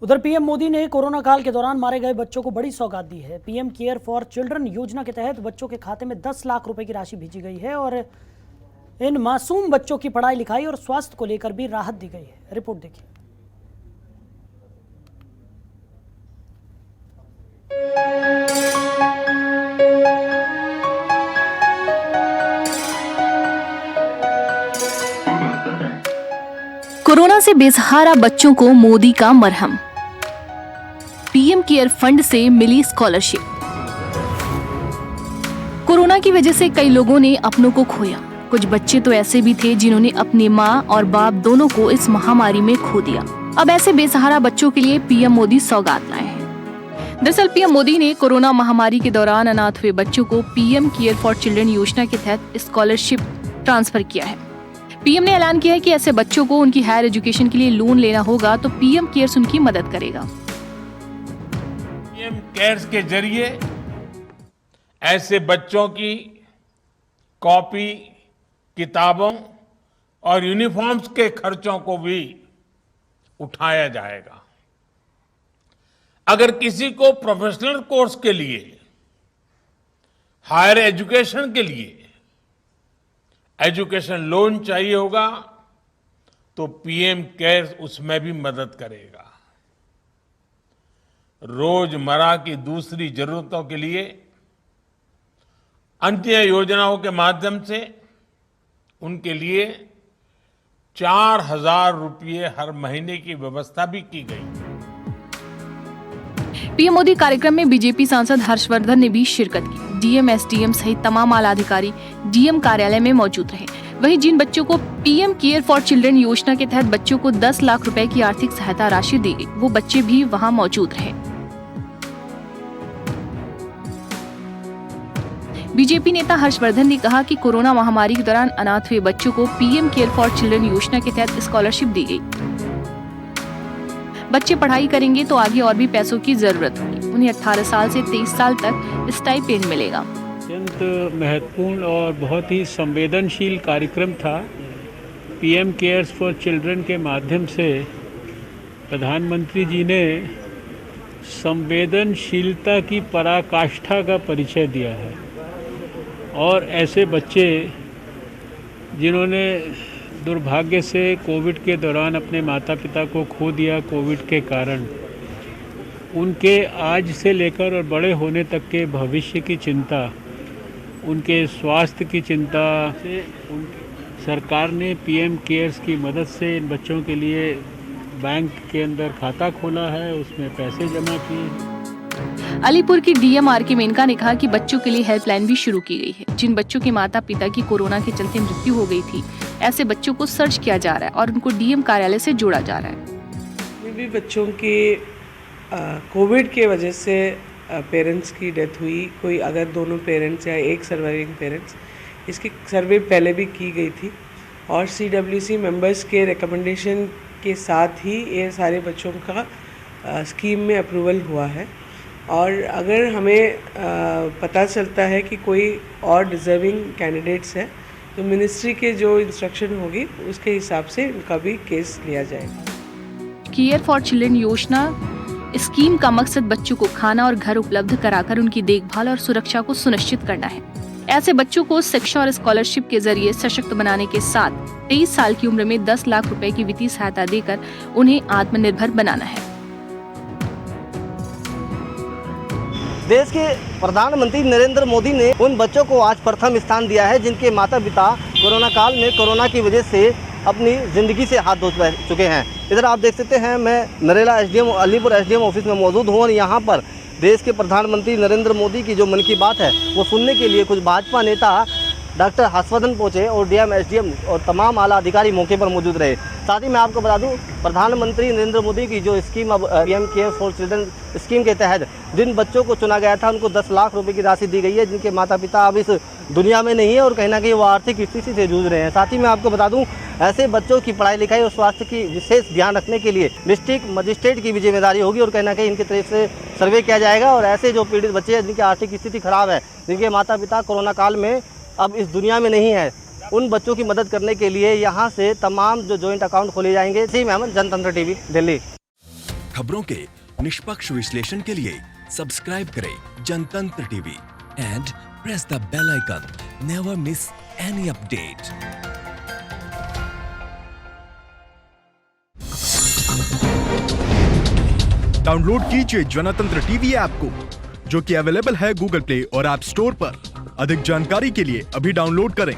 उधर पीएम मोदी ने कोरोना काल के दौरान मारे गए बच्चों को बड़ी सौगात दी है। पीएम केयर फॉर चिल्ड्रन योजना के तहत बच्चों के खाते में 10 लाख रुपए की राशि भेजी गई है और इन मासूम बच्चों की पढ़ाई लिखाई और स्वास्थ्य को लेकर भी राहत दी गई है। रिपोर्ट देखिए। कोरोना से बेसहारा बच्चों को मोदी का मरहम। पीएम केयर फंड से मिली स्कॉलरशिप। कोरोना की वजह से कई लोगों ने अपनों को खोया। कुछ बच्चे तो ऐसे भी थे जिन्होंने अपनी मां और बाप दोनों को इस महामारी में खो दिया। अब ऐसे बेसहारा बच्चों के लिए पीएम मोदी सौगात लाए हैं। दरअसल पीएम मोदी ने कोरोना महामारी के दौरान अनाथ हुए बच्चों को पीएम केयर फॉर चिल्ड्रन योजना के तहत स्कॉलरशिप ट्रांसफर किया है। पीएम ने ऐलान किया है कि ऐसे बच्चों को उनकी हायर एजुकेशन के लिए लोन लेना होगा तो पीएम केयर्स उनकी मदद करेगा। पीएम केयर्स के जरिए ऐसे बच्चों की कॉपी, किताबों और यूनिफॉर्म्स के खर्चों को भी उठाया जाएगा। अगर किसी को प्रोफेशनल कोर्स के लिए, हायर एजुकेशन के लिए एजुकेशन लोन चाहिए होगा तो पीएम केयर्स उसमें भी मदद करेगा। रोजमर्रा की दूसरी जरूरतों के लिए अन्य योजनाओं के माध्यम से उनके लिए 4,000 रुपये हर महीने की व्यवस्था भी की गई। पीएम मोदी कार्यक्रम में बीजेपी सांसद हर्षवर्धन ने भी शिरकत की। डीएम, एसडीएम सहित तमाम आला अधिकारी डीएम कार्यालय में मौजूद रहे। वहीं जिन बच्चों को पीएम केयर फॉर चिल्ड्रन योजना के तहत बच्चों को 10 लाख रुपए की आर्थिक सहायता राशि दी गई, वो बच्चे भी वहां मौजूद रहे। बीजेपी नेता हर्षवर्धन ने कहा कि कोरोना महामारी के दौरान अनाथ हुए बच्चों को पीएम केयर फॉर चिल्ड्रन योजना के तहत स्कॉलरशिप दी गई। बच्चे पढ़ाई करेंगे तो आगे और भी पैसों की जरूरत होगी। उन्हें 18 साल से 23 साल तक स्टाइपेंड मिलेगा। अत्यंत महत्वपूर्ण और बहुत ही संवेदनशील कार्यक्रम था। पीएम केयर्स फॉर चिल्ड्रन के माध्यम से प्रधानमंत्री जी ने संवेदनशीलता की पराकाष्ठा का परिचय दिया है और ऐसे बच्चे जिन्होंने दुर्भाग्य से कोविड के दौरान अपने माता पिता को खो दिया, कोविड के कारण उनके आज से लेकर और बड़े होने तक के भविष्य की चिंता, उनके स्वास्थ्य की चिंता से सरकार ने पीएम केयर्स की मदद से इन बच्चों के लिए बैंक के अंदर खाता खोला है, उसमें पैसे जमा किए। अलीपुर की डीएम आर के मेनका ने कहा कि बच्चों के लिए हेल्पलाइन भी शुरू की गई है। जिन बच्चों के माता पिता की कोरोना के चलते मृत्यु हो गई थी, ऐसे बच्चों को सर्च किया जा रहा है और उनको डीएम कार्यालय से जोड़ा जा रहा है। भी बच्चों की कोविड के वजह से पेरेंट्स की डेथ हुई, कोई अगर दोनों पेरेंट्स या एक सर्वाइविंग पेरेंट्स, इसकी सर्वे पहले भी की गई थी और सीडब्ल्यूसी मेंबर्स के रिकमेंडेशन के साथ ही ये सारे बच्चों का स्कीम में अप्रूवल हुआ है। और अगर हमें पता चलता है कि कोई और डिज़र्विंग कैंडिडेट्स है तो मिनिस्ट्री के जो इंस्ट्रक्शन होगी उसके हिसाब से उनका भी केस लिया जाएगा। केयर फॉर चिल्ड्रन योजना स्कीम का मकसद बच्चों को खाना और घर उपलब्ध कराकर उनकी देखभाल और सुरक्षा को सुनिश्चित करना है। ऐसे बच्चों को शिक्षा और स्कॉलरशिप के जरिए सशक्त बनाने के साथ 23 साल की उम्र में 10 लाख रुपए की वित्तीय सहायता देकर उन्हें आत्मनिर्भर बनाना है। देश के प्रधानमंत्री नरेंद्र मोदी ने उन बच्चों को आज प्रथम स्थान दिया है जिनके माता पिता कोरोना काल में कोरोना की वजह से अपनी ज़िंदगी से हाथ धो चुके हैं। इधर आप देख सकते हैं, मैं Narela SDM Alipur SDM office में मौजूद हूँ और यहाँ पर देश के प्रधानमंत्री नरेंद्र मोदी की जो मन की बात है वो सुनने के लिए कुछ भाजपा नेता डॉक्टर हर्षवर्धन पहुँचे और डीएम, एसडीएम और तमाम आला अधिकारी मौके पर मौजूद रहे। साथ ही मैं आपको बता दूं, प्रधानमंत्री नरेंद्र मोदी की जो स्कीम अब PM care for children scheme के तहत जिन बच्चों को चुना गया था उनको 10 लाख रुपए की राशि दी गई है, जिनके माता पिता अब इस दुनिया में नहीं है और कहीं ना कहीं वो आर्थिक स्थिति से जूझ रहे हैं। साथ ही मैं आपको बता दूं, ऐसे बच्चों की पढ़ाई लिखाई और स्वास्थ्य की विशेष ध्यान रखने के लिए डिस्ट्रिक्ट मजिस्ट्रेट की भी जिम्मेदारी होगी और कहीं ना कहीं इनकी तरफ से सर्वे किया जाएगा और ऐसे जो पीड़ित बच्चे हैं जिनकी आर्थिक स्थिति खराब है, जिनके माता पिता कोरोना काल में अब इस दुनिया में नहीं है, उन बच्चों की मदद करने के लिए यहाँ से तमाम जो जॉइंट अकाउंट खोले जाएंगे। जी मैं जनतंत्र टीवी, दिल्ली। खबरों के निष्पक्ष विश्लेषण के लिए सब्सक्राइब करें Jantantra TV and press the bell icon. Never miss any update. Download कीजिए जनतंत्र टीवी ऐप को, जो कि अवेलेबल है गूगल प्ले और ऐप स्टोर पर। अधिक जानकारी के लिए अभी डाउनलोड करें।